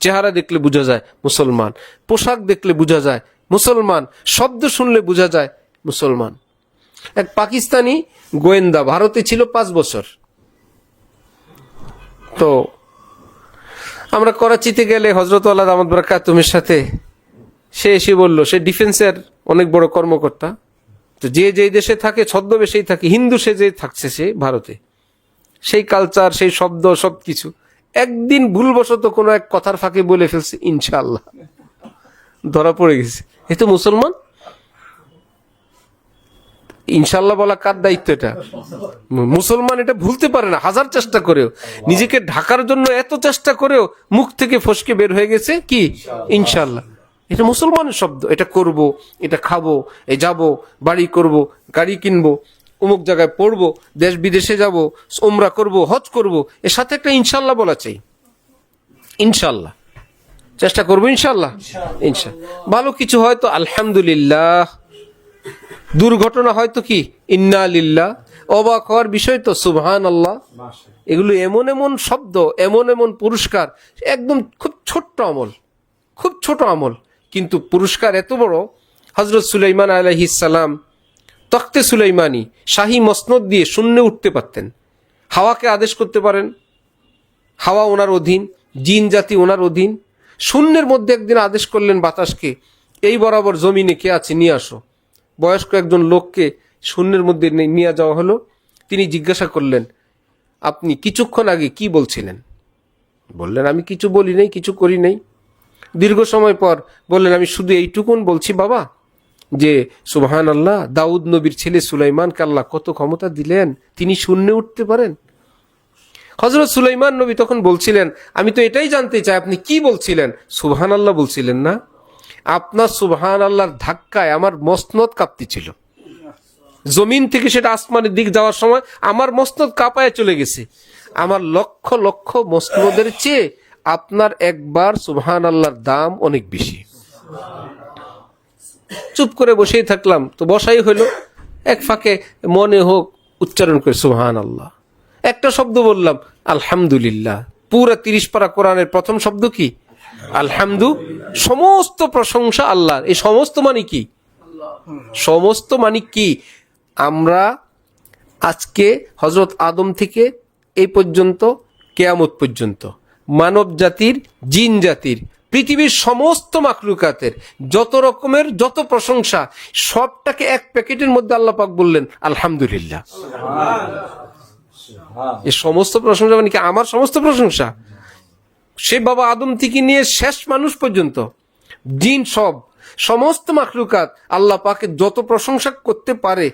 চেহারা দেখলে বোঝা যায় মুসলমান, পোশাক দেখলে বোঝা যায় মুসলমান, শব্দ শুনলে বোঝা যায় মুসলমান। এক পাকিস্তানি গোয়েন্দা ভারতে ছিল 5 বছর। তো আমরা করাচিতে গেলে হযরত আল্লাহ দামাত বারাকাতুহুর সাথে, সে এসে বলল, সে ডিফেন্সের অনেক বড় কর্মকর্তা। তো যে যেই দেশে থাকে ছদ্মবেশেই থাকে, হিন্দু সে যে থাকছে সে ভারতে, সেই কালচার, সেই শব্দ, সবকিছু। একদিন ভুলবশত কোনো এক কথার ফাঁকে বলে ফেলছে ইনশাআল্লাহ, ধরা পড়ে গেছে। এ তো মুসলমান। ইনশাআল্লাহ বলা কার দায়িত্ব? এটা মুসলমান, এটা ভুলতে পারে না। 1000 চেষ্টা করেও, নিজেকে ঢাকার জন্য এত চেষ্টা করেও মুখ থেকে ফসকে বের হয়ে গেছে কি ইনশাআল্লাহ। এটা মুসলমানের শব্দ। এটা করব, এটা খাবো, এ যাব, বাড়ি করব, গাড়ি কিনবো, অমুক জায়গায় পড়বো, দেশ বিদেশে যাব, উমরা করব, হজ করব, এর সাথে একটা ইনশাআল্লাহ বলা চাই। ইনশাআল্লাহ চেষ্টা করবো, ইনশাআল্লাহ, ইনশাআল্লাহ। ভালো কিছু হয় তো আলহামদুলিল্লাহ, দুর্ঘটনা হয়তো কি ইন্না লিল্লাহ, অবাক হওয়ার বিষয় তো সুবহানাল্লাহ। এগুলো এমন এমন শব্দ, এমন এমন পুরস্কার, একদম খুব ছোট্ট আমল, খুব ছোট আমল, কিন্তু পুরস্কার এত বড়। হযরত সুলাইমান আলাইহিস সালাম তখতে সুলাইমানি, শাহী মসনদ দিয়ে শূন্যে উঠতে পারতেন। হাওয়াকে আদেশ করতে পারেন, হাওয়া ওনার অধীন, জিন জাতি ওনার অধীন। শূন্যের মধ্যে একদিন আদেশ করলেন বাতাসকে, এই বরাবর জমিনে কে আছে নিয়ে আসো। বয়স্ক একজন লোককে শূন্যের মধ্যে নিয়ে যাওয়া হলো। তিনি জিজ্ঞাসা করলেন, আপনি কিছুক্ষণ আগে কি বলছিলেন? বললেন, আমি কিছু বলি নাই, কিছু করি নাই। দীর্ঘ সময় পর বললেন, আমি শুধু এইটুকুন বলছি বাবা, যে সুবহানাল্লাহ, দাউদ নবীর ছেলে সুলাইমানকে আল্লাহ কত ক্ষমতা দিলেন, তিনি শূন্যে উঠতে পারেন। হযরত সুলাইমান নবী তখন বলছিলেন, আমি তো এটাই জানতে চাই আপনি কি বলছিলেন। সুবহানাল্লাহ বলছিলেন না? আপনার সুবহানাল্লাহর ধাক্কায় আমার মসনদ কাঁপতেছিল। জমিন থেকে সেটা আসমানের দিক যাওয়ার সময় আমার মসনদ কাঁপায় চলে গেছে। আমার লক্ষ লক্ষ মসনদের চেয়ে আপনার একবার সুবহানাল্লাহর দাম অনেক বেশি। চুপ করে বসেই থাকলাম, তো বসাই হলো। এক ফাঁকে মনে হোক উচ্চারণ করে সুবহানাল্লাহ, একটা শব্দ বললাম আলহামদুলিল্লাহ। পুরা 30 পারা কোরআনের প্রথম শব্দ কি? আলহামদু। সমস্ত প্রশংসা আল্লাহর। এই সমস্ত মানে কি? সমস্ত মানে কি? আমরা আজকে হযরত আদম থেকে এই পর্যন্ত, কিয়ামত পর্যন্ত, মানব জাতির, জিন জাতির, পৃথিবীর সমস্ত মাখলুকাতের যত রকমের যত প্রশংসা, সবটাকে এক প্যাকেটের মধ্যে আল্লাহ পাক বললেন আলহামদুলিল্লাহ। এই সমস্ত প্রশংসা মানে কি? আমার সমস্ত প্রশংসা। সে বাবা আদম থেকে নিয়ে শেষ মানুষ পর্যন্ত, জিন, সমস্ত মাখলুকাত আল্লাহ পাকে যত প্রশংসা করতে পারে,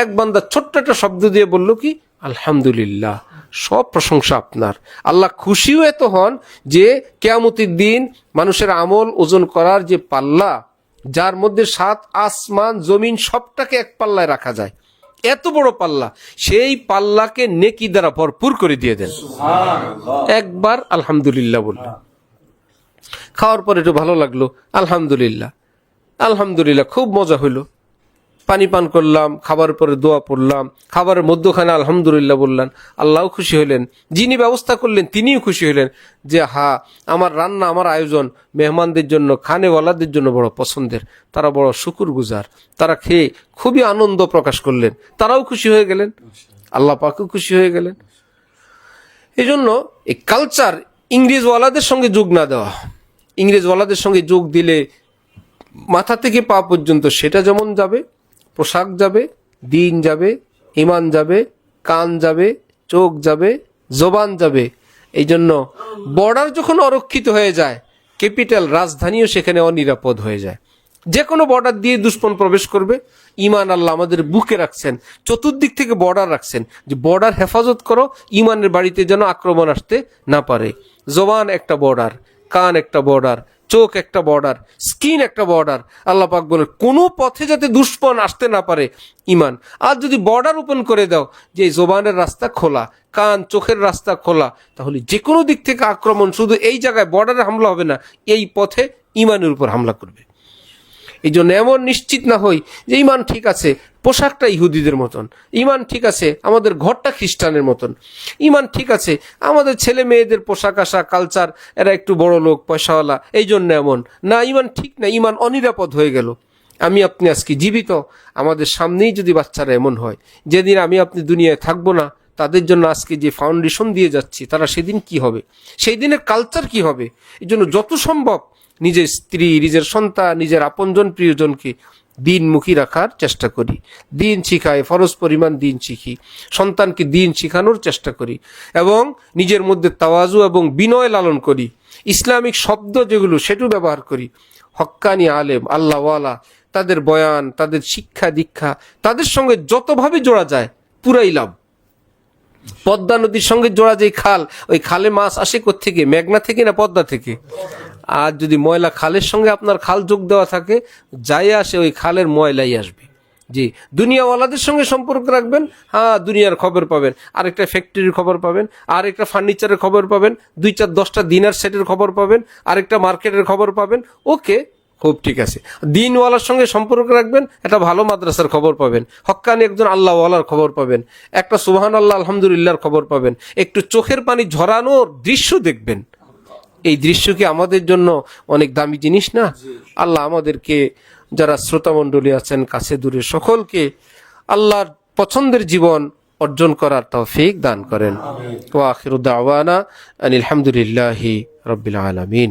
এক বান্দা ছোট্ট একটা শব্দ দিয়ে বলল কি আলহামদুলিল্লাহ। সব প্রশংসা আপনার। আল্লাহ খুশিও এত হন যে কিয়ামতের দিন মানুষের আমল ওজন করার যে পাল্লা, যার মধ্যে 7 আসমান জমিন সবটাকে এক পাল্লায় রাখা যায়, এত বড় পাল্লা, সেই পাল্লাকে নেকি দ্বারা ভরপুর করে দিয়ে দেন। একবার আলহামদুলিল্লাহ বললেন, খাওয়ার পরে একটু ভালো লাগলো, আলহামদুলিল্লাহ আলহামদুলিল্লাহ, খুব মজা হইলো। পানি পান করলাম, খাবার পরে দোয়া পড়লাম, খাবারের মধ্যখানে আলহামদুলিল্লাহ বললাম, আল্লাহও খুশি হইলেন। যিনি ব্যবস্থা করলেন তিনিও খুশি হইলেন যে আমার রান্না, আমার আয়োজন মেহমানদের জন্য, খানেওয়ালাদের জন্য বড় পছন্দের, তারা বড় শুকরগুজার, তারা খেয়ে খুবই আনন্দ প্রকাশ করলেন, তারাও খুশি হয়ে গেলেন, আল্লাহ পাকও খুশি হয়ে গেলেন। এই জন্য এই কালচার ইংরেজওয়ালাদের সঙ্গে যোগ না দেওয়া। ইংরেজওয়ালাদের সঙ্গে যোগ দিলে মাথা থেকে পা পর্যন্ত সেটা যেমন যাবে, পোশাক যাবে, দিন যাবে, ইমান যাবে, কান যাবে, চোখ যাবে, জবান যাবে। এই জন্য বর্ডার যখন অরক্ষিত হয়ে যায়, ক্যাপিটাল রাজধানীও সেখানে অনিরাপদ হয়ে যায়। যে কোনো বর্ডার দিয়ে দুশ্মন প্রবেশ করবে। ইমান আল্লাহ আমাদের বুকে রাখছেন, চতুর্দিক থেকে বর্ডার রাখছেন, যে বর্ডার হেফাজত করো, ইমানের বাড়িতে যেন আক্রমণ আসতে না পারে। জবান একটা বর্ডার, কান একটা বর্ডার, চোখ একটা বর্ডার, স্কিন একটা বর্ডার। আল্লাহ পাক বলেন কোনো পথে যাতে দুশ্মন আসতে না পারে ইমান। আর যদি বর্ডার ওপেন করে দাও, যে জবানের রাস্তা খোলা, কান চোখের রাস্তা খোলা, তাহলে যে কোনো দিক থেকে আক্রমণ শুধু এই জায়গায় বর্ডারে হামলা হবে না, এই পথে ইমানের উপর হামলা করবে। এই জন্য এমন নিশ্চিত না হই যে ইমান ঠিক আছে, পোশাকটা ইহুদিদের মতন, ইমান ঠিক আছে, আমাদের ঘরটা খ্রিস্টানের মতন, ইমান ঠিক আছে, আমাদের ছেলে মেয়েদের পোশাক আশা কালচার, এরা একটু বড় লোক পয়সাওয়ালা, এই জন্য এমন না। ইমান ঠিক না, ইমান অনিরাপদ হয়ে গেল। আমি আপনি আজকে জীবিত, আমাদের সামনেই যদি বাচ্চারা এমন হয়, যেদিন আমি আপনি দুনিয়ায় থাকবো না, তাদের জন্য আজকে যে ফাউন্ডেশন দিয়ে যাচ্ছি, তারা সেদিন কি হবে, সেই দিনের কালচার কি হবে। এই জন্য যত সম্ভব নিজের স্ত্রী, নিজের সন্তান, নিজের আপনজন প্রিয়জনকে দিনমুখী রাখার চেষ্টা করি। দিন শিখায়, ফরজ পরিমাণ দিন শিখি, সন্তানকে দিন শিখানোর চেষ্টা করি, এবং নিজের মধ্যে তাওয়াজু এবং বিনয় লালন করি। ইসলামিক শব্দ যেগুলো সেটাও ব্যবহার করি। হক্কানি আলেম, আল্লাহওয়ালা, তাদের বয়ান, তাদের শিক্ষা দীক্ষা, তাদের সঙ্গে যতভাবে জোড়া যায় পুরাই লাভ। পদ্মা নদীর সঙ্গে জোড়া যে খাল, ওই খালে মাছ আসে কোত্থেকে? মেঘনা থেকে না পদ্মা থেকে? আর যদি ময়লা খালের সঙ্গে আপনার খাল যোগ দেওয়া থাকে, যাই আসে ওই খালের ময়লাই আসবে। জি, দুনিয়াওয়ালাদের সঙ্গে সম্পর্ক রাখবেন, দুনিয়ার খবর পাবেন, আরেকটা ফ্যাক্টরির খবর পাবেন, আরেকটা ফার্নিচারের খবর পাবেন, 2-4-10টা ডিনার সেটের খবর পাবেন, আরেকটা মার্কেটের খবর পাবেন। ওকে, খুব ঠিক আছে। দিনওয়ালার সঙ্গে সম্পর্ক রাখবেন, একটা ভালো মাদ্রাসার খবর পাবেন, হক্কানি একজন আল্লাহওয়ালার খবর পাবেন, একটা সুবহান আল্লাহ আলহামদুলিল্লাহর খবর পাবেন, একটু চোখের পানি ঝরানোর দৃশ্য দেখবেন। এই দৃশ্য কি আমাদের জন্য অনেক দামি জিনিস না? আল্লাহ আমাদেরকে, যারা শ্রোতামণ্ডলী আছেন কাছে দূরে, সকলকে আল্লাহর পছন্দের জীবন অর্জন করার তৌফিক দান করেন। ওয়া আখিরু দাওয়ানা আনিল হামদুলিল্লাহি রাব্বিল আলামিন।